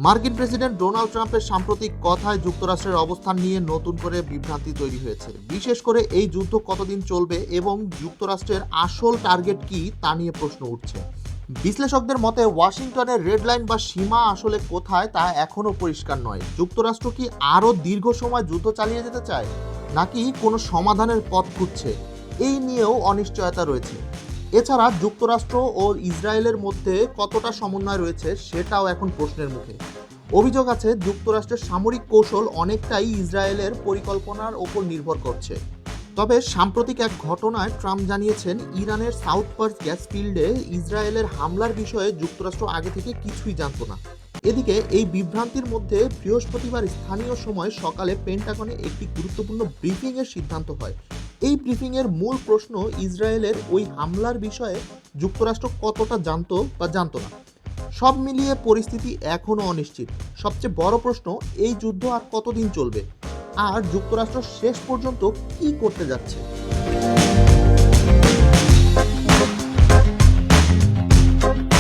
মার্কিন president Donald ট্রাম্পের সাম্প্রতিক কথায় যুক্তরাষ্ট্রের অবস্থান নিয়ে নতুন করে বিভ্রান্তি তৈরি হয়েছে। বিশেষ করে এই যুদ্ধ কতদিন চলবে এবং যুক্তরাষ্ট্রের আসল টার্গেট কি তা নিয়ে প্রশ্ন উঠছে। বিশ্লেষকদের মতে ওয়াশিংটনের রেড লাইন বা সীমা আসলে কোথায় তা এখনও পরিষ্কার নয়। যুক্তরাষ্ট্র কি আরও দীর্ঘ সময় যুদ্ধ চালিয়ে যেতে চায়, নাকি কোনো সমাধানের পথ খুঁজছে, এই নিয়েও অনিশ্চয়তা রয়েছে। এছাড়া যুক্তরাষ্ট্র ও ইসরায়েলের মধ্যে কতটা সমন্বয় রয়েছে সেটাও এখন প্রশ্নের মুখে। অভিযোগ আছে যুক্তরাষ্ট্রের সামরিক কৌশল অনেকটাই ইসরায়েলের পরিকল্পনার ওপর নির্ভর করছে। তবে সাম্প্রতিক এক ঘটনায় ট্রাম্প জানিয়েছেন ইরানের সাউথ পার্স গ্যাস ফিল্ডে ইসরায়েলের হামলার বিষয়ে যুক্তরাষ্ট্র আগে থেকে কিছুই জানত না। এদিকে এই বিভ্রান্তির মধ্যে বৃহস্পতিবার স্থানীয় সময় সকালে পেন্টাগনে একটি গুরুত্বপূর্ণ ব্রিফিংয়ের সিদ্ধান্ত হয়। এই ব্রিফিংয়ের মূল প্রশ্ন, ইসরায়েলের ওই হামলার বিষয়ে যুক্তরাষ্ট্র কতটা জানতো বা জানতো না। সব মিলিয়ে পরিস্থিতি এখনও অনিশ্চিত। সবচেয়ে বড় প্রশ্ন, এই যুদ্ধ আর কতদিন চলবে, আর যুক্তরাষ্ট্র শেষ পর্যন্ত কী করতে যাচ্ছে।